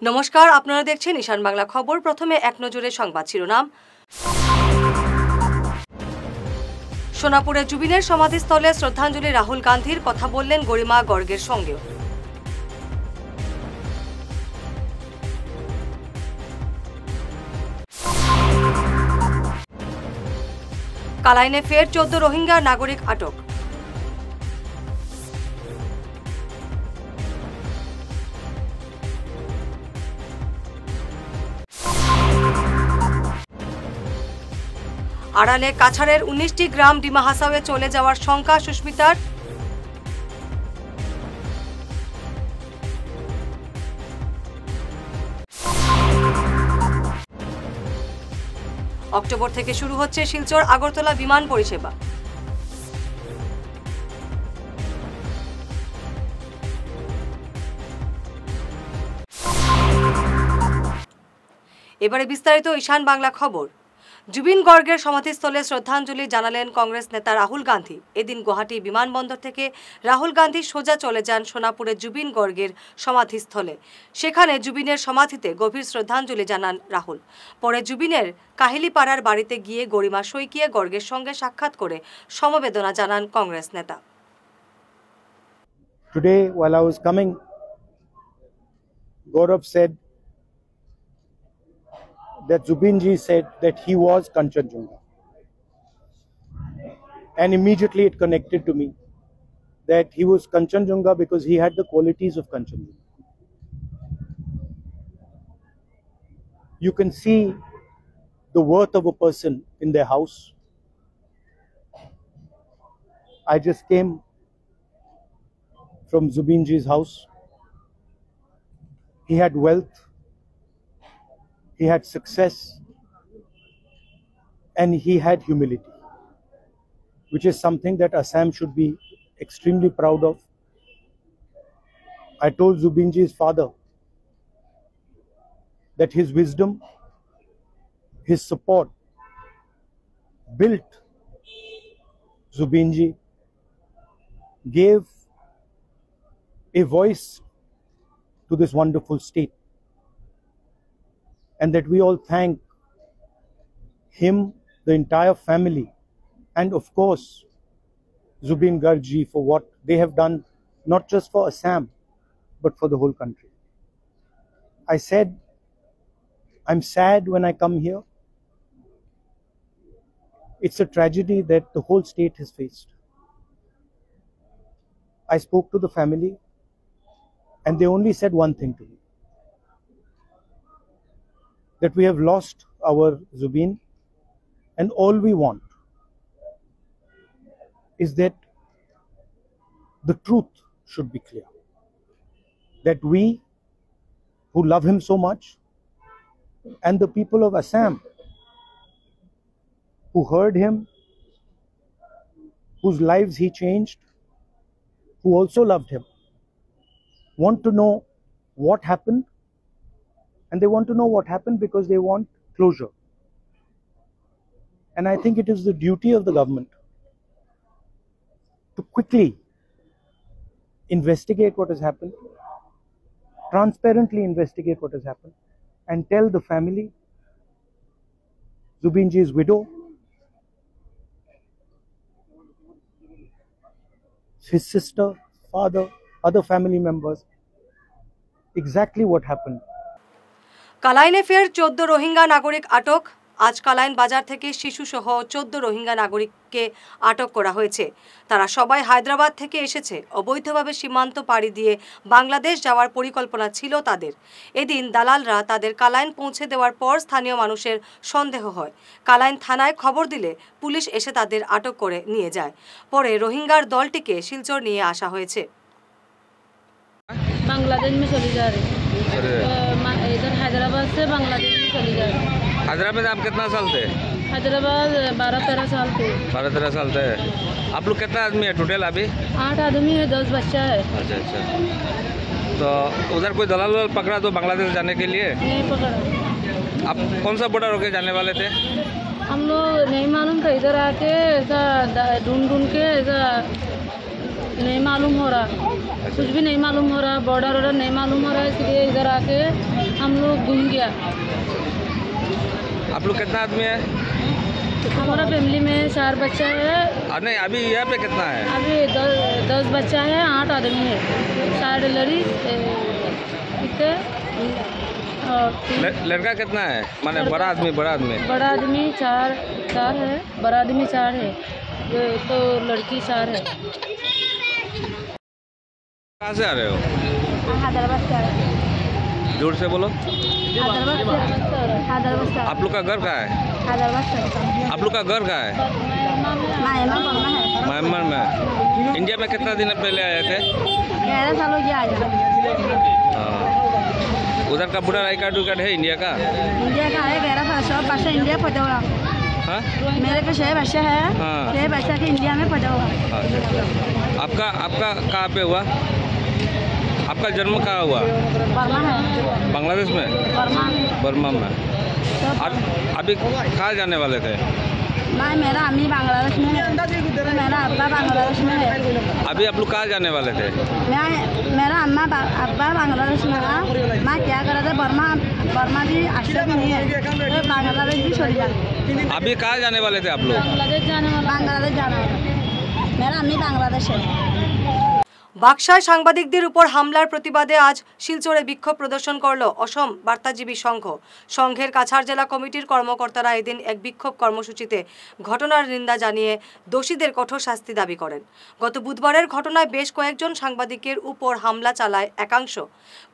নমস্কার, আপনারা দেখছেন ঈশান বাংলা খবর। প্রথমে এক নজরে সংবাদ শিরোনাম। সোনাপুরে জুবিনের সমাধিস্থলে শ্রদ্ধাঞ্জলি রাহুল গান্ধীর, কথা বললেন গরিমা গর্গের সঙ্গেও। কালাইনে ফের 14 রোহিঙ্গা নাগরিক আটক। আড়ালে কাছাড়ের 19টি গ্রাম ডিমা হাসাওয়ে চলে যাওয়ার শঙ্কা সুস্মিতার। অক্টোবর থেকে শুরু হচ্ছে শিলচর আগরতলা বিমান পরিষেবা। এবারে বিস্তারিত ঈশান বাংলা খবর। জুবিন গর্গের সমাধিস্থলে শ্রদ্ধাঞ্জলি জানালেন কংগ্রেস নেতা রাহুল গান্ধী। এদিন গুয়াহাটি বিমানবন্দর থেকে রাহুল গান্ধী সোজা চলে যান সোনাপুরে জুবিন গর্গের সমাধিস্থলে। সেখানে জুবিনের সমাধিতে গভীর শ্রদ্ধাঞ্জলি জানান রাহুল। পরে জুবিনের কাহিলিপাড়ার বাড়িতে গিয়ে গরিমা শইকিয়া গর্গের সঙ্গে সাক্ষাৎ করে সমবেদনা জানান কংগ্রেস নেতা। Today, while I was coming, Gaurav said that Zubinji said that he was Kanchenjunga. And immediately it connected to me that he was Kanchenjunga because he had the qualities of Kanchenjunga. You can see the worth of a person in their house. I just came from Zubinji's house. He had wealth, he had success, and he had humility, which is something that Assam should be extremely proud of. I told Zubinji's father that his wisdom, his support built Zubinji, gave a voice to this wonderful state, and that we all thank him, the entire family, and of course Zubin Gargji for what they have done, not just for Assam but for the whole country. I said I'm sad when I come here. It's a tragedy that the whole state has faced. I spoke to the family and they only said one thing to me, that we have lost our Zubin, and all we want is that the truth should be clear, that we who love him so much, and the people of Assam who heard him, whose lives he changed, who also loved him, want to know what happened. And they want to know what happened because they want closure. And I think it is the duty of the government to quickly investigate what has happened, transparently investigate what has happened, and tell the family, Zubinji's widow, his sister, father, other family members, exactly what happened. কালাইনে ফের 14 রোহিঙ্গা নাগরিক আটক। আজ কালাইন বাজার থেকে শিশুসহ 14 রোহিঙ্গা নাগরিককে আটক করা হয়েছে। তারা সবাই হায়দ্রাবাদ থেকে এসেছে। অবৈধভাবে সীমান্ত পাড়ি দিয়ে বাংলাদেশ যাওয়ার পরিকল্পনা ছিল তাদের। এদিন দালালরা তাদের কালাইন পৌঁছে দেওয়ার পর স্থানীয় মানুষের সন্দেহ হয়। কালাইন থানায় খবর দিলে পুলিশ এসে তাদের আটক করে নিয়ে যায়। পরে রোহিঙ্গার দলটিকে শিলচর নিয়ে আসা হয়েছে। बांग्लादेश में चली जा रही इधर हैदराबाद से बांग्लादेश में चली जा रही। हैदराबाद में आप कितना साल थे? हैदराबाद 12-13 साल थे। 12-13 साल थे। आप लोग कितना आदमी है टोटल अभी? 8 आदमी है, 10 बच्चा है। अच्छा अच्छा। तो उधर कोई दलाल पकड़ा तो बांग्लादेश जाने के लिए? नहीं पकड़ा। आप कौन सा बॉर्डर होके जाने वाले थे? हम लोग नहीं मालूम था, इधर आके ऐसा ढूंढ के ऐसा नहीं मालूम हो रहा, कुछ भी नहीं मालूम हो रहा, बॉर्डर वॉर्डर नहीं मालूम हो रहा है, इसलिए इधर आके हम लोग घूम गया। आप लोग कितना आदमी है? हमारा फैमिली में 4 बच्चा है। नहीं, अभी यहाँ पे कितना है? अभी 10 बच्चा है, 8 आदमी है, 4 लेडीज और 3 लड़का कितना है? माने बड़ा आदमी? बड़ा आदमी 4 है, बड़ा आदमी 4 है, तो लड़की 4 है। कहाँ से आ रहे हो? हैदराबाद से आ रहे हैं। जोर से बोलो। हैदराबाद से। आप लोग का घर कहाँ है? हैदराबाद से। आप लोग का घर कहाँ है? म्यांमार में। इंडिया में कितना दिन पहले आए थे? 11 साल हो गया आया। हाँ। उधर का वोटर आई कार्ड है इंडिया का? इंडिया का है 11 साल। सब बच्चा इंडिया पढ़ा हुआ। हाँ? मेरे पे 6 बच्चा है। हाँ। 6 बच्चा के इंडिया में पढ़ा हुआ। आपका कहाँ पे हुआ? आपका जन्म कहाँ हुआ? बर्मा है। बांग्लादेश में? बर्मा में। अभी कहाँ जाने वाले थे? मैं मेरा अम्मी बांग्लादेश में है, मेरा अब्बा बांग्लादेश में है। अभी आप लोग कहाँ जाने वाले थे? मेरा अब्बा बांग्लादेश में है। मैं क्या कर रहा था, बर्मा भी अच्छा भी नहीं है, तो बांग्लादेश भी छोड़ जाए। अभी कहाँ जाने वाले थे आप लोग? बांग्लादेश जाना है। मेरा अम्मी बांग्लादेश है। বাকসায় সাংবাদিকদের উপর হামলার প্রতিবাদে আজ শিলচরে বিক্ষোভ প্রদর্শন করল অসম বার্তাজীবী সংঘ। সংঘের কাছাড় জেলা কমিটির কর্মকর্তারা এদিন এক বিক্ষোভ কর্মসূচিতে ঘটনার নিন্দা জানিয়ে দোষীদের কঠোর শাস্তি দাবি করেন। গত বুধবারের ঘটনায় বেশ কয়েকজন সাংবাদিকের উপর হামলা চালায় একাংশ।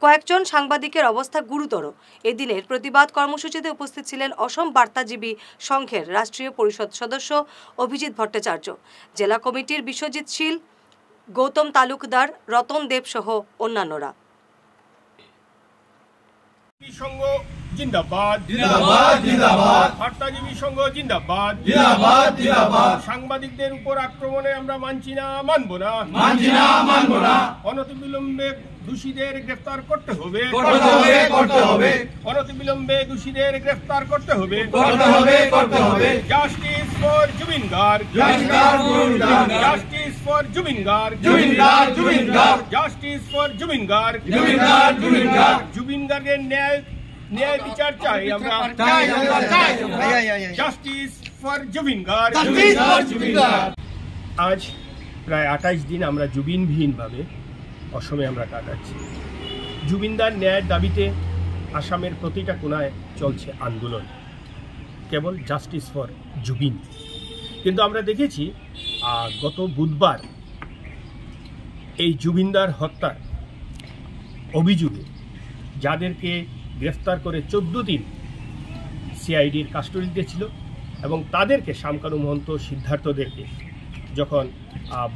কয়েকজন সাংবাদিকের অবস্থা গুরুতর। এদিনের প্রতিবাদ কর্মসূচিতে উপস্থিত ছিলেন অসম বার্তাজীবী সংঘের রাষ্ট্রীয় পরিষদ সদস্য অভিজিৎ ভট্টাচার্য, জেলা কমিটির বিশ্বজিৎ শীল, গৌতম তালুকদার, রতন দেব সহ অন্যান্যরা। সংঘ জিন্দাবাদ, জিন্দাবাদ, জিন্দাবাদ। বার্তাজীবী সংঘ জিন্দাবাদ, জিন্দাবাদ, জিন্দাবাদ। সাংবাদিকদের উপর আক্রমণে আমরা মানছি না, মানব না, অনতিবিলম্বে দোষীদের গ্রেফতার করতে হবে, অনতিবিলম্বে দোষীদের গ্রেফতার করতে হবে। Justice for Zubeen Garg, justice for Zubeen Garg, justice for Zubeen Garg, Zubeen গার্গের ন্যায় বিচার চাই আমরা, জাস্টিস ফর জুবিন গার্গ। আজ প্রায় 28 দিন আমরা জুবিনবিহীনভাবে অসমে আমরা কাটাচ্ছি। জুবিনদার ন্যায়ের দাবিতে আসামের প্রতিটা কোণায় চলছে আন্দোলন, কেবল জাস্টিস ফর জুবিন। কিন্তু আমরা দেখেছি গত বুধবার এই জুবিনদার হত্যার অভিযোগে যাদেরকে গ্রেফতার করে 14 দিন সিআইডির কাস্টডিতে ছিল এবং তাদেরকে শামকানু মহন্ত, সিদ্ধার্থদেরকে যখন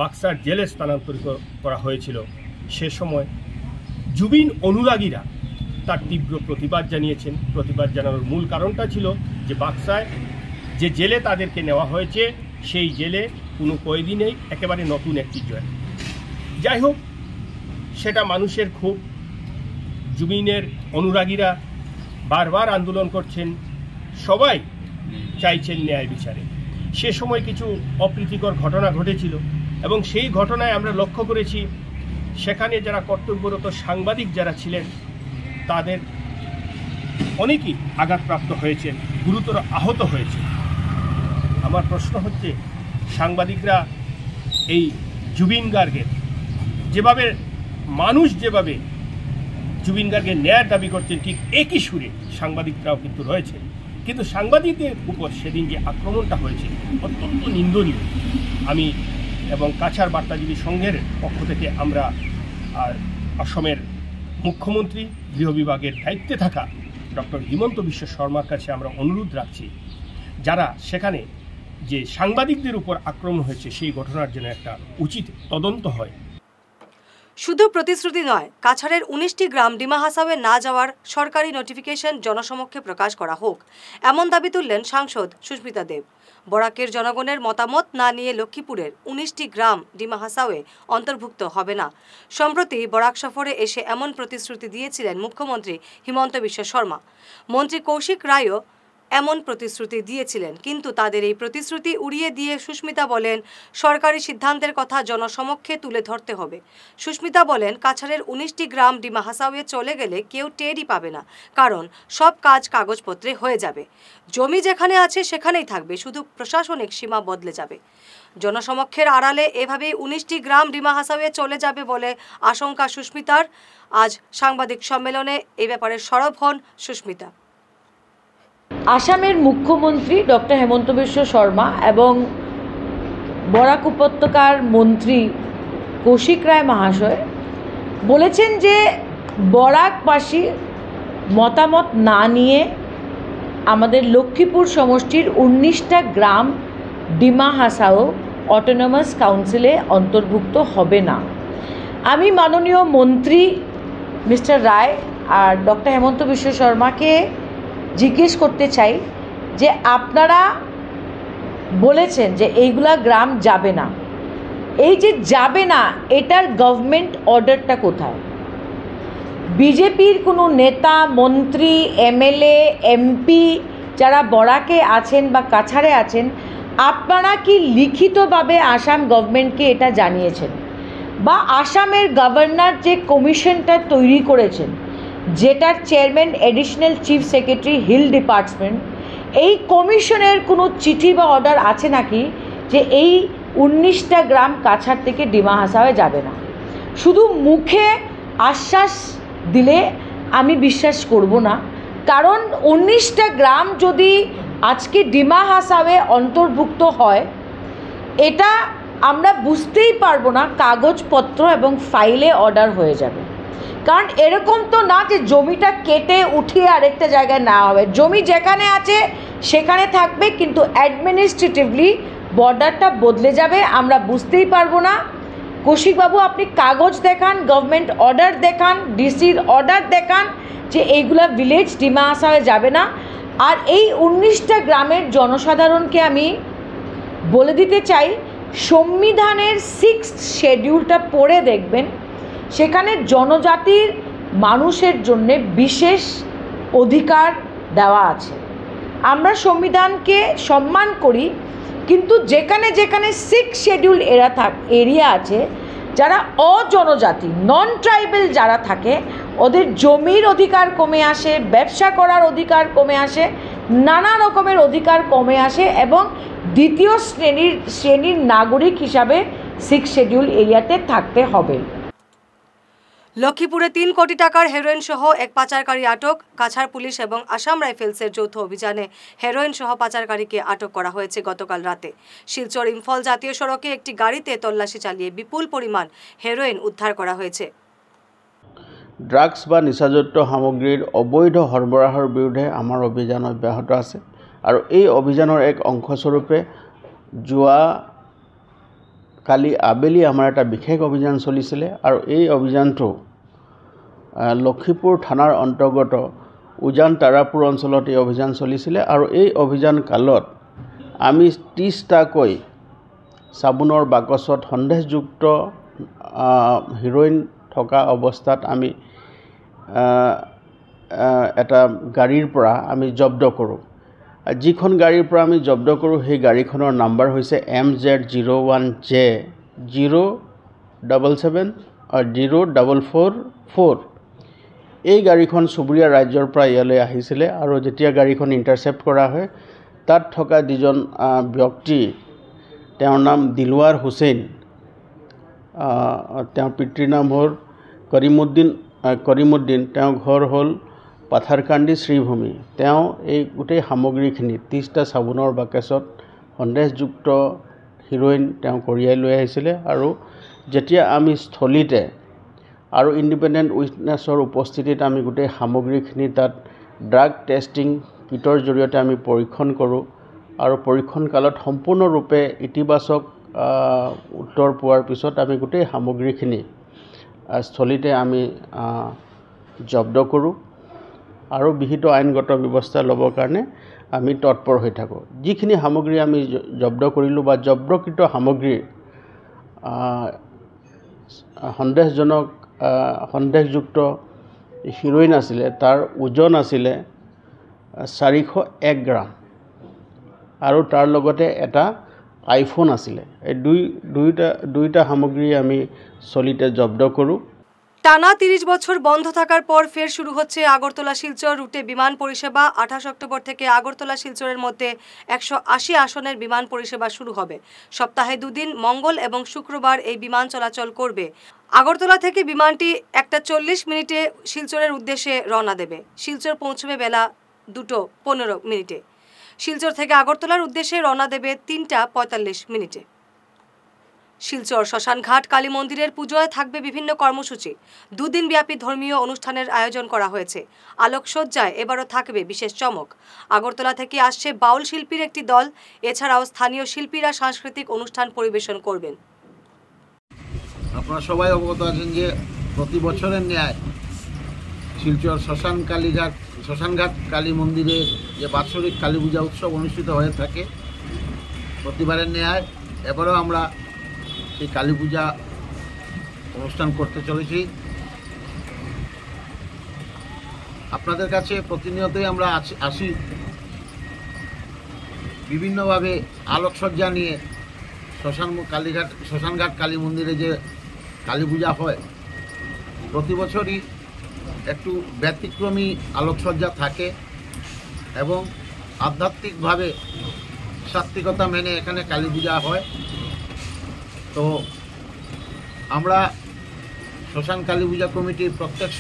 বাক্সার জেলে স্থানান্তরিত করা হয়েছিল, সে সময় জুবিন অনুরাগীরা তার তীব্র প্রতিবাদ জানিয়েছেন। প্রতিবাদ জানানোর মূল কারণটা ছিল যে বাক্সায় যে জেলে তাদেরকে নেওয়া হয়েছে সেই জেলে কোনো কয়েদি নেই, একেবারে নতুন একটি জেল। যাই হোক, সেটা মানুষের ক্ষোভ। জুবিনের অনুরাগীরা বারবার আন্দোলন করছেন, সবাই চাইছেন ন্যায় বিচারে। সে সময় কিছু অপ্রীতিকর ঘটনা ঘটেছিল এবং সেই ঘটনায় আমরা লক্ষ্য করেছি সেখানে যারা কর্তব্যরত সাংবাদিক যারা ছিলেন তাদের অনেকেই আঘাতপ্রাপ্ত হয়েছেন, গুরুতর আহত হয়েছে। আমার প্রশ্ন হচ্ছে, সাংবাদিকরা এই জুবিন গার্গের যেভাবে মানুষ যেভাবে জুবিন গার্গের ন্যায়ের দাবি করছেন, ঠিক একই সুরে সাংবাদিকরাও কিন্তু রয়েছে। কিন্তু সাংবাদিকদের উপর সেদিন যে আক্রমণটা হয়েছে অত্যন্ত নিন্দনীয়। আমি এবং কাছাড় বার্তাজীবী সংঘের পক্ষ থেকে আমরা অসমের মুখ্যমন্ত্রী, গৃহ বিভাগের দায়িত্বে থাকা ডক্টর হিমন্ত বিশ্ব শর্মার কাছে আমরা অনুরোধ রাখছি, যারা সেখানে যে সাংবাদিকদের উপর আক্রমণ হয়েছে সেই ঘটনার জন্য একটা উচিত তদন্ত হয়। শুধু প্রতিশ্রুতি নয়, কাছাড়ের 19টি গ্রাম ডিমা হাসাওয়ে না যাওয়ার সরকারি নোটিফিকেশন জনসমক্ষে প্রকাশ করা হোক, এমন দাবি তুললেন সাংসদ সুস্মিতা দেব। বরাকের জনগণের মতামত না নিয়ে লক্ষ্মীপুরের 19টি গ্রাম ডিমা হাসাওয়ে অন্তর্ভুক্ত হবে না। সম্প্রতি বরাক সফরে এসে এমন প্রতিশ্রুতি দিয়েছিলেন মুখ্যমন্ত্রী হিমন্ত বিশ্ব শর্মা। মন্ত্রী কৌশিক রায়ও এমন প্রতিশ্রুতি দিয়েছিলেন, কিন্তু তাদের এই প্রতিশ্রুতি উড়িয়ে দিয়ে সুস্মিতা বলেন সরকারি সিদ্ধান্তের কথা জনসমক্ষে তুলে ধরতে হবে। সুস্মিতা বলেন কাছাড়ের 19টি গ্রাম ডিমা হাসাওয়ে চলে গেলে কেউ টেরই পাবে না, কারণ সব কাজ কাগজপত্রে হয়ে যাবে। জমি যেখানে আছে সেখানেই থাকবে, শুধু প্রশাসনিক সীমা বদলে যাবে। জনসমক্ষের আড়ালে এভাবেই 19টি গ্রাম ডিমা হাসাওয়ে চলে যাবে বলে আশঙ্কা সুস্মিতার। আজ সাংবাদিক সম্মেলনে এই ব্যাপারে সরব হন সুস্মিতা। আসামের মুখ্যমন্ত্রী ডক্টর হেমন্ত বিশ্ব শর্মা এবং বরাক উপত্যকার মন্ত্রী কৌশিক রায় মহাশয় বলেছেন যে বরাকবাসী মতামত না নিয়ে আমাদের লক্ষ্মীপুর সমষ্টির 19টা গ্রাম ডিমা হাসাও অটোনমাস কাউন্সিলে অন্তর্ভুক্ত হবে না। আমি মাননীয় মন্ত্রী মিস্টার রায় আর ডক্টর হেমন্ত বিশ্ব শর্মাকে জিজ্ঞেস করতে চাই যে আপনারা বলেছেন যে এইগুলা গ্রাম যাবে না, এই যে যাবে না এটার গভর্নমেন্ট অর্ডারটা কোথায়? বিজেপির কোনো নেতা, মন্ত্রী, এমএলএ, এমপি যারা বরাকে আছেন বা কাছাড়ে আছেন, আপনারা কি লিখিতভাবে আসাম গভর্নমেন্টকে এটা জানিয়েছেন? বা আসামের গভর্নর যে কমিশনটা তৈরি করেছেন, যেটার chairman additional chief secretary hill department, এই কমিশনের কোনো চিঠি বা অর্ডার আছে নাকি যে এই 19টা গ্রাম কাছাড় থেকে ডিমা হাসাওয়ে যাবে না? শুধু মুখে আশ্বাস দিলে আমি বিশ্বাস করব না, কারণ 19টা গ্রাম যদি আজকে ডিমা হাসাওয়ে অন্তর্ভুক্ত হয়, এটা আমরা বুঝতেই পারবো না, কাগজপত্র এবং ফাইলে অর্ডার হয়ে যাবে। কারণ এরকম তো না যে জমিটা কেটে উঠিয়ে আরেকটা জায়গায় নেওয়া হবে, জমি যেখানে আছে সেখানে থাকবে, কিন্তু অ্যাডমিনিস্ট্রেটিভলি বর্ডারটা বদলে যাবে, আমরা বুঝতেই পারবো না। কৌশিকবাবু, আপনি কাগজ দেখান, গভর্নমেন্ট অর্ডার দেখান, ডিসির অর্ডার দেখান যে এইগুলা ভিলেজ ডিমা হাসাওয়ে যাবে না। আর এই 19টা গ্রামের জনসাধারণকে আমি বলে দিতে চাই, সংবিধানের 6th শিডিউলটা পড়ে দেখবেন, সেখানে জনজাতির মানুষের জন্য বিশেষ অধিকার দেওয়া আছে। আমরা সংবিধানকে সম্মান করি, কিন্তু যেখানে যেখানে 6th শিডিউল এরিয়া আছে, যারা অজনজাতি, নন ট্রাইবেল যারা থাকে, ওদের জমির অধিকার কমে আসে, ব্যবসা করার অধিকার কমে আসে, নানা রকমের অধিকার কমে আসে, এবং দ্বিতীয় শ্রেণীর নাগরিক হিসাবে 6th শিডিউল এরিয়াতে থাকতে হবে। লক্ষ্মীপুরে 3 কোটি টাকার হেরোইন সহ এক পাচারকারী আটক। কাছাড় পুলিশ এবং আসাম রাইফেলসের যৌথ অভিযানে হেরোইন সহ পাচারকারীকে আটক করা হয়েছে গতকাল রাতে। শিলচর ইম্ফল জাতীয় সড়কে একটি গাড়িতে তল্লাশি চালিয়ে বিপুল পরিমাণ হেরোইন উদ্ধার করা হয়েছে। ড্রাগস বা নিচাযুক্ত সামগ্ৰীৰ অবৈধ সৰবৰাহৰ বিৰুদ্ধে আমাৰ অভিযান অব্যাহত আছে, আৰু এই অভিযানৰ এক অংশস্বৰূপে যোৱা কালি আবেলি আমাৰ এটা বিশেষ অভিযান চলিছিলে, আৰু এই অভিযানটো লক্ষীপুৰ থানাৰ অন্তৰ্গত উজান তাৰাপুৰ অঞ্চলত এই অভিযান চলিছিলে, আৰু এই অভিযান কালত আমি 30টাকৈ চাবোনৰ বাকচত সন্দেহযুক্ত হিৰোইন থকা অৱস্থাত আমি এটা গাড়ীৰ পৰা আমি জব্দ কৰোঁ। যিখন গাড়ীৰ পৰা আমি জব্দ কৰোঁ সেই গাড়ীখনৰ নাম্বাৰ হৈছে MZ01J0770444। এই গাড়ীখন চুবুৰীয়া ৰাজ্যৰ পৰা ইয়ালৈ আহিছিলে, আৰু যেতিয়া গাড়ীখন ইণ্টাৰচেপ্ট কৰা হয়, তাত থকা দুজন ব্যক্তি, তেওঁৰ নাম দিলৱাৰ হুছেইন, তেওঁৰ পিতৃৰ নাম হ'ল কৰিমুদ্দিন, তেওঁৰ ঘৰ হ'ল পাথাৰকান্দি শ্ৰীভূমি। তেওঁ এই গোটেই সামগ্ৰীখিনি 30টা চাবোনৰ বাকচত সন্দেহযুক্ত হিৰোইন তেওঁ কঢ়িয়াই লৈ আহিছিলে, আৰু যেতিয়া আমি স্থলীতে আৰু ইণ্ডিপেণ্ডেণ্ট উইটনেছৰ উপস্থিতিত আমি গোটেই সামগ্ৰীখিনি তাত ড্ৰাগ টেষ্টিং কিটৰ জৰিয়তে আমি পৰীক্ষণ কৰোঁ, আৰু পৰীক্ষণ কালত সম্পূৰ্ণৰূপে ইতিবাচক উত্তৰ পোৱাৰ পিছত আমি গোটেই সামগ্ৰীখিনি স্থলীতে আমি জব্দ কৰোঁ, আৰু বিহিত আইনগত ব্যৱস্থা ল'বৰ কাৰণে আমি তৎপৰ হৈ থাকোঁ। যিখিনি সামগ্ৰী আমি জব্দ কৰিলোঁ বা জব্দকৃত সামগ্ৰীৰ সন্দেহযুক্ত হিৰোইন আছিলে, তাৰ ওজন আছিলে 401 গ্ৰাম আৰু তাৰ লগতে এটা আইফোন আছিলে। এই দুইটা সামগ্ৰী আমি চলিতে জব্দ কৰোঁ। টানা 30 বছর বন্ধ থাকার পর ফের শুরু হচ্ছে আগরতলা শিলচর রুটে বিমান পরিষেবা। 28 অক্টোবর থেকে আগরতলা শিলচরের মধ্যে 180 আসনের বিমান পরিষেবা শুরু হবে। সপ্তাহে 2 দিন মঙ্গল এবং শুক্রবার এই বিমান চলাচল করবে। আগরতলা থেকে বিমানটি 1:40 শিলচরের উদ্দেশ্যে রওনা দেবে। শিলচর পৌঁছবে বেলা 2:15। শিলচর থেকে আগরতলার উদ্দেশ্যে রওনা দেবে 3:45। শিলচর শ্মশানঘাট কালী মন্দিরের পুজোয় থাকবে বিভিন্ন কর্মসূচি। 2 দিন ব্যাপী ধর্মীয় অনুষ্ঠানের আয়োজন করা হয়েছে। আলোকসজ্জায় এবারও থাকবে বিশেষ চমক। আগরতলা থেকে আসছে বাউল শিল্পীর একটি দল। এছাড়াও স্থানীয় শিল্পীরা সাংস্কৃতিক অনুষ্ঠান পরিবেশন করবেন। আপনারা সবাই অবগত আছেন যে প্রতি বছরের ন্যায় শিলচর শ্মশানঘাট কালী মন্দিরে যে বাৎসরিক কালী পূজা উৎসব অনুষ্ঠিত হয়ে থাকে, প্রতিবারের ন্যায় এবারেও আমরা সেই কালী পূজা অনুষ্ঠান করতে চলেছি। আপনাদের কাছে প্রতিনিয়তই আমরা আসি বিভিন্নভাবে আলোকসজ্জা নিয়ে। শ্মশানঘাট কালী মন্দিরে যে কালী পূজা হয়, প্রতি বছরই একটু ব্যতিক্রমী আলোকসজ্জা থাকে এবং আধ্যাত্মিকভাবে সাত্বিকতা মেনে এখানে কালী পূজা হয়। তো আমরা শ্মশান কালী পূজা কমিটির প্রত্যেক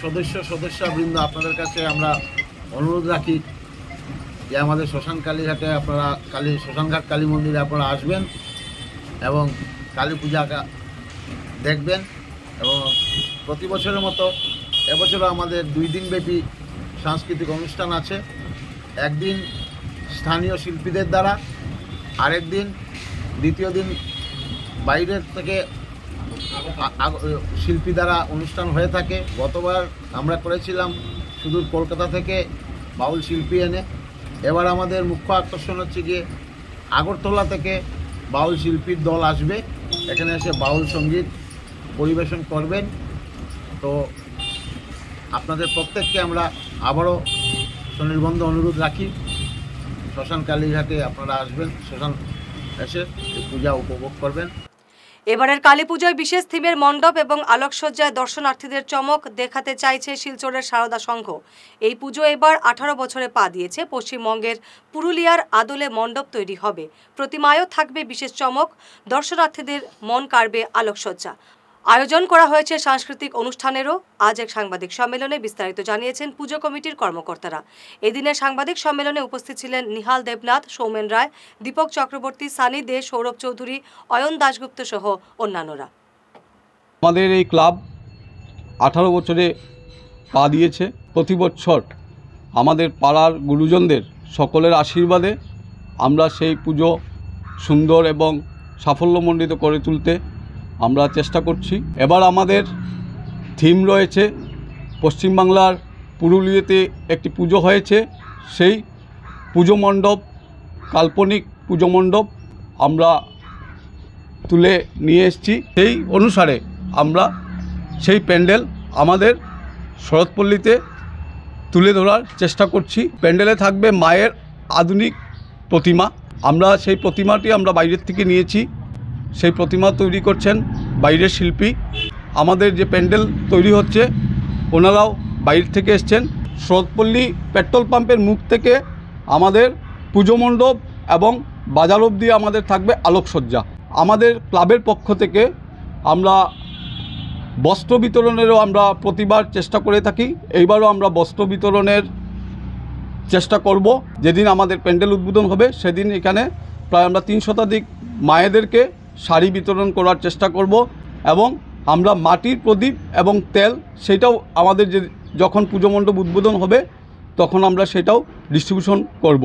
সদস্যবৃন্দ আপনাদের কাছে আমরা অনুরোধ রাখি যে আমাদের শ্মশানঘাট কালী মন্দিরে আপনারা আসবেন এবং কালী পূজা দেখবেন। এবং প্রতি বছরের মতো এবছরও আমাদের 2 দিনব্যাপী সাংস্কৃতিক অনুষ্ঠান আছে। একদিন স্থানীয় শিল্পীদের দ্বারা, দ্বিতীয় দিন বাইরের থেকে শিল্পী দ্বারা অনুষ্ঠান হয়ে থাকে। গতবার আমরা করেছিলাম সুদূর কলকাতা থেকে বাউল শিল্পী এনে। এবার আমাদের মুখ্য আকর্ষণ হচ্ছে গিয়ে আগরতলা থেকে বাউল শিল্পীর দল আসবে, এখানে এসে বাউল সঙ্গীত পরিবেশন করবেন। তো আপনাদের প্রত্যেককে আমরা আবারও সুনির্বন্ধ অনুরোধ রাখি, শ্মশান কালীঘাটে আপনারা আসবেন, শ্মশান এসে পূজা উপভোগ করবেন। এবারের কালী পুজোয় বিশেষ থিমের মণ্ডপ এবং আলোকসজ্জায় দর্শনার্থীদের চমক দেখাতে চাইছে শিলচরের সারদা সংঘ। এই পুজো এবার 18 বছরে পা দিয়েছে। পশ্চিমবঙ্গের পুরুলিয়ার আদলে মণ্ডপ তৈরি হবে। প্রতিমায়ও থাকবে বিশেষ চমক। দর্শনার্থীদের মন কাড়বে আলোকসজ্জা। আয়োজন করা হয়েছে সাংস্কৃতিক অনুষ্ঠানেরও। আজ এক সাংবাদিক সম্মেলনে বিস্তারিত জানিয়েছেন পুজো কমিটির কর্মকর্তারা। এদিনের সাংবাদিক সম্মেলনে উপস্থিত ছিলেন নিহাল দেবনাথ, সৌমেন রায়, দীপক চক্রবর্তী, সানি দে, সৌরভ চৌধুরী, অয়ন দাশগুপ্ত সহ অন্যান্যরা। আমাদের এই ক্লাব 18 বছরে পা দিয়েছে। প্রতি বছর আমাদের পাড়ার গুরুজনদের সকলের আশীর্বাদে আমরা সেই পুজো সুন্দর এবং সাফল্যমণ্ডিত করে তুলতে আমরা চেষ্টা করছি। এবার আমাদের থিম রয়েছে, পশ্চিমবাংলার পুরুলিয়াতে একটি পুজো হয়েছে, সেই পুজো মণ্ডপ, কাল্পনিক পুজো মণ্ডপ আমরা তুলে নিয়ে এসেছি। সেই অনুসারে আমরা সেই প্যান্ডেল আমাদের শরৎপল্লীতে তুলে ধরার চেষ্টা করছি। প্যান্ডেলে থাকবে মায়ের আধুনিক প্রতিমা। আমরা সেই প্রতিমাটি আমরা বাইরের থেকে নিয়েছি। সেই প্রতিমা তৈরি করছেন বাইরের শিল্পী। আমাদের যে প্যান্ডেল তৈরি হচ্ছে ওনারাও বাইরে থেকে এসছেন। শরৎপল্লী পেট্রোল পাম্পের মুখ থেকে আমাদের পুজো মণ্ডপ এবং বাজার অবধি আমাদের থাকবে আলোকসজ্জা। আমাদের ক্লাবের পক্ষ থেকে আমরা বস্ত্র বিতরণেরও আমরা প্রতিবার চেষ্টা করে থাকি। এইবারও আমরা বস্ত্র বিতরণের চেষ্টা করব। যেদিন আমাদের প্যান্ডেল উদ্বোধন হবে সেদিন এখানে প্রায় আমরা 3 শতাধিক মায়েদেরকে শাড়ি বিতরণ করার চেষ্টা করব এবং আমরা মাটির প্রদীপ এবং তেল সেটাও আমাদের যখন পুজো মণ্ডপ উদ্বোধন হবে তখন আমরা সেটাও ডিস্ট্রিবিউশন করব।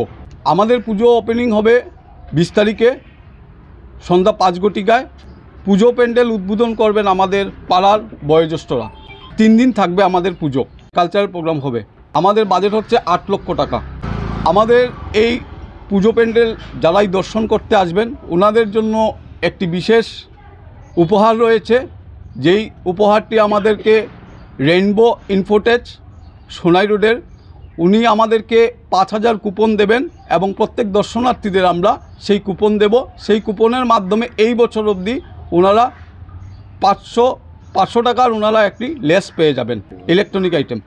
আমাদের পুজো ওপেনিং হবে 20 তারিখে সন্ধ্যা 5 ঘটিকায়। পুজো প্যান্ডেল উদ্বোধন করবেন আমাদের পাড়ার বয়োজ্যেষ্ঠরা। 3 দিন থাকবে আমাদের পুজো। কালচারাল প্রোগ্রাম হবে। আমাদের বাজেট হচ্ছে 8 লক্ষ টাকা। আমাদের এই পুজো প্যান্ডেল যারাই দর্শন করতে আসবেন ওনাদের জন্য একটি বিশেষ উপহার রয়েছে। যেই উপহারটি আমাদেরকে রেইনবো ইনফোটেচ সোনাই রোডের উনি আমাদেরকে 5,000 কুপন দেবেন এবং প্রত্যেক দর্শনার্থীদের আমরা সেই কুপন দেব। সেই কুপনের মাধ্যমে এই বছর অবধি ওনারা 500 টাকার ওনারা একটি লেস পেয়ে যাবেন ইলেকট্রনিক আইটেম।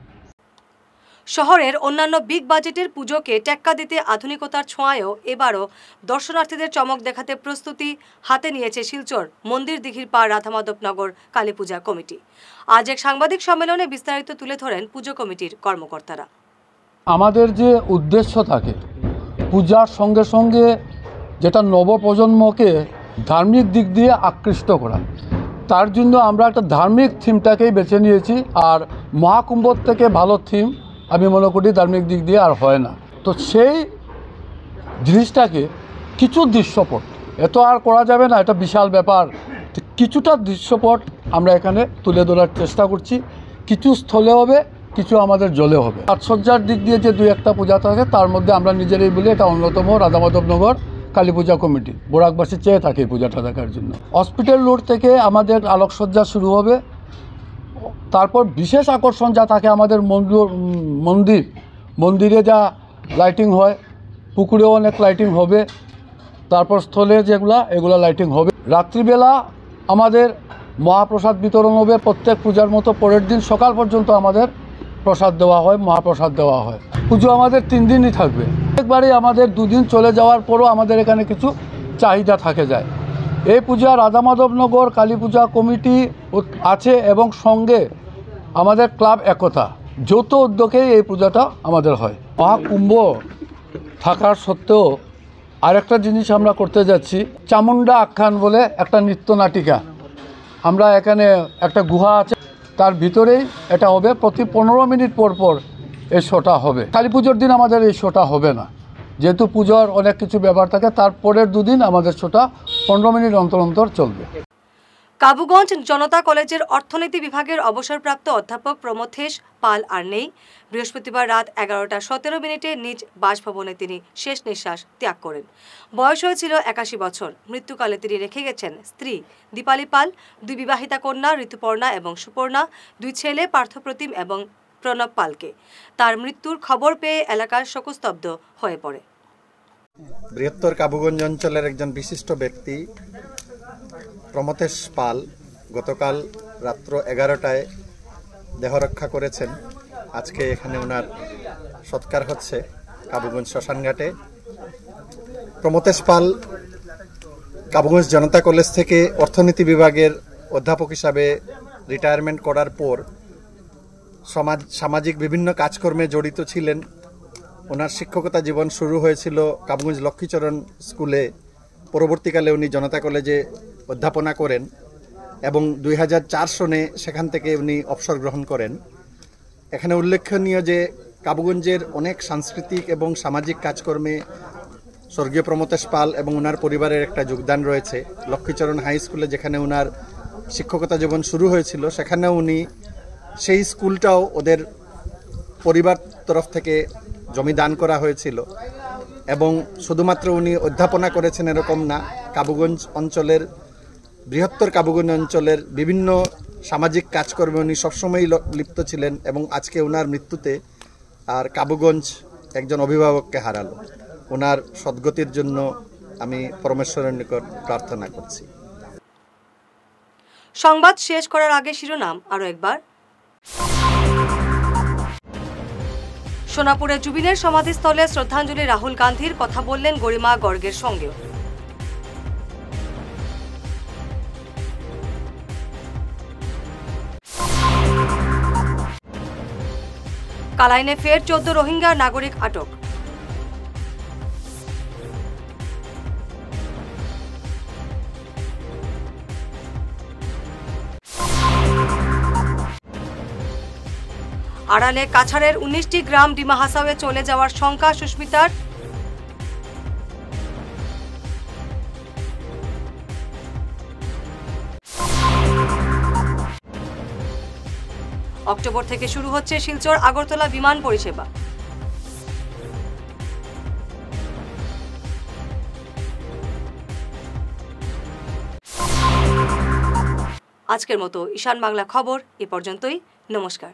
শহরের অন্যান্য বিগ বাজেটের পুজোকে টেক্কা দিতে আধুনিকতার ছোঁয়ায়ও এবারও দর্শনার্থীদের চমক দেখাতে প্রস্তুতি হাতে নিয়েছে শিলচর মন্দির দিঘির পাড় রাধামাধবনগর কালী পূজা কমিটি। আজ এক সাংবাদিক সম্মেলনে বিস্তারিত তুলে ধরেন পুজো কমিটির কর্মকর্তারা। আমাদের যে উদ্দেশ্য থাকে পূজার সঙ্গে সঙ্গে যেটা নবপ্রজন্মকে ধার্মিক দিক দিয়ে আকৃষ্ট করা, তার জন্য আমরা একটা ধার্মিক থিমটাকেই বেছে নিয়েছি। আর মহাকুম্ভর থেকে ভালো থিম আমি মনে করি ধার্মিক দিক দিয়ে আর হয় না। তো সেই জিনিসটাকে কিছু দৃশ্যপট, এত আর করা যাবে না, এটা বিশাল ব্যাপার, কিছুটা দৃশ্যপট আমরা এখানে তুলে ধরার চেষ্টা করছি। কিছু স্থলে হবে, কিছু আমাদের জলে হবে। সাজসজ্জার দিক দিয়ে যে 2-1টা পূজা থাকে তার মধ্যে আমরা নিজেরাই বলি এটা অন্যতম রাধামাধবনগর কালী পূজা কমিটি। বরাকবাসী চেয়ে থাকে এই পূজাটা দেখার জন্য। হসপিটাল রোড থেকে আমাদের আলোকসজ্জা শুরু হবে। তারপর বিশেষ আকর্ষণ যা থাকে আমাদের মন্দিরে যা লাইটিং হয়, পুকুরেও অনেক লাইটিং হবে। তারপর স্থলে এগুলা লাইটিং হবে। রাত্রিবেলা আমাদের মহাপ্রসাদ বিতরণ হবে। প্রত্যেক পূজার মতো পরের দিন সকাল পর্যন্ত আমাদের প্রসাদ দেওয়া হয়, মহাপ্রসাদ দেওয়া হয়। পুজো আমাদের 3 দিনই থাকবে। একবারে আমাদের 2 দিন চলে যাওয়ার পরও আমাদের এখানে কিছু চাহিদা থাকে যায়। এই পূজা রাধামাধবনগর কালী পূজা কমিটি আছে এবং সঙ্গে আমাদের ক্লাব একতা যৌথ উদ্যোগেই এই পূজাটা আমাদের হয়। মহাকুম্ভ থাকার সত্ত্বেও আরেকটা জিনিস আমরা করতে যাচ্ছি, চামুন্ডা আখ্যান বলে একটা নৃত্যনাটিকা। আমরা এখানে একটা গুহা আছে, তার ভিতরেই এটা হবে। প্রতি 15 মিনিট পর পর এই শোটা হবে। কালী পুজোর দিন আমাদের এই শোটা হবে না, যেহেতু পুজোর অনেক কিছু ব্যাপার থাকে। তারপরের 2 দিন আমাদের শোটা 15 মিনিট অন্তর অন্তর চলবে। কাবুগঞ্জ জনতা কলেজের অর্থনীতি বিভাগের অবসরপ্রাপ্ত অধ্যাপক প্রমথেশ পাল আর নেই। বৃহস্পতিবার রাত 11:17 নিজ বাসভবনে তিনি শেষ নিঃশ্বাস ত্যাগ করেন। বয়স হয়েছিল 81 বছর। মৃত্যুকালে তিনি রেখে গেছেন স্ত্রী দীপালি পাল, 2 বিবাহিতা কন্যা ঋতুপর্ণা এবং সুপর্ণা, 2 ছেলে পার্থপ্রতিম এবং প্রণব পালকে। তার মৃত্যুর খবর পেয়ে এলাকার শোকস্তব্ধ হয়ে পড়ে। বৃহত্তর কাবুগঞ্জ অঞ্চলের একজন বিশিষ্ট ব্যক্তি প্রমথেশ পাল গতকাল রাত্র 11টায় দেহ রক্ষা করেছেন। আজকে এখানে ওনার সৎকার হচ্ছে কাবুগঞ্জ শ্মশানঘাটে। প্রমথেশ পাল কাবুগঞ্জ জনতা কলেজ থেকে অর্থনীতি বিভাগের অধ্যাপক হিসাবে রিটায়ারমেন্ট করার পর সামাজিক বিভিন্ন কাজকর্মে জড়িত ছিলেন। ওনার শিক্ষকতা জীবন শুরু হয়েছিল কাবুগঞ্জ লক্ষ্মীচরণ স্কুলে। পরবর্তীকালে উনি জনতা কলেজে অধ্যাপনা করেন এবং 2004 সনে সেখান থেকে উনি অবসর গ্রহণ করেন। এখানে উল্লেখনীয় যে কাবুগঞ্জের অনেক সাংস্কৃতিক এবং সামাজিক কাজকর্মে স্বর্গীয় প্রমথেশ পাল এবং ওনার পরিবারের একটা যোগদান রয়েছে। লক্ষ্মীচরণ হাই স্কুলে যেখানে ওনার শিক্ষকতা জীবন শুরু হয়েছিল, সেখানেও উনি সেই স্কুলটাও ওদের পরিবার তরফ থেকে জমি দান করা হয়েছিল। এবং শুধুমাত্র উনি অধ্যাপনা করেছেন এরকম না, কাবুগঞ্জ অঞ্চলের বৃহত্তর কাবুগঞ্জ অঞ্চলের বিভিন্ন সামাজিক কাজকর্মে উনি সবসময়ই লিপ্ত ছিলেন। এবং আজকে ওনার মৃত্যুতে আর কাবুগঞ্জ একজন অভিভাবককে হারালো। ওনার সদ্গতির জন্য আমি পরমেশ্বরের নিকট প্রার্থনা করছি। সংবাদ শেষ করার আগে শিরোনাম আরো একবার। সোনাপুরে জুবিনের সমাধিস্থলে শ্রদ্ধাঞ্জলি রাহুল গান্ধীর, কথা বললেন গরিমা গর্গের সঙ্গেও। কালাইনে ফের 14 রোহিঙ্গা নাগরিক আটক। আড়ালে কাছাড়ের 19টি গ্রাম ডিমা হাসাওয়ে চলে যাওয়ার শঙ্কা সুস্মিতার। অক্টোবর থেকে শুরু হচ্ছে শিলচর আগরতলা বিমান পরিষেবা। আজকের মতো ঈশান বাংলা খবর এ পর্যন্তই। নমস্কার।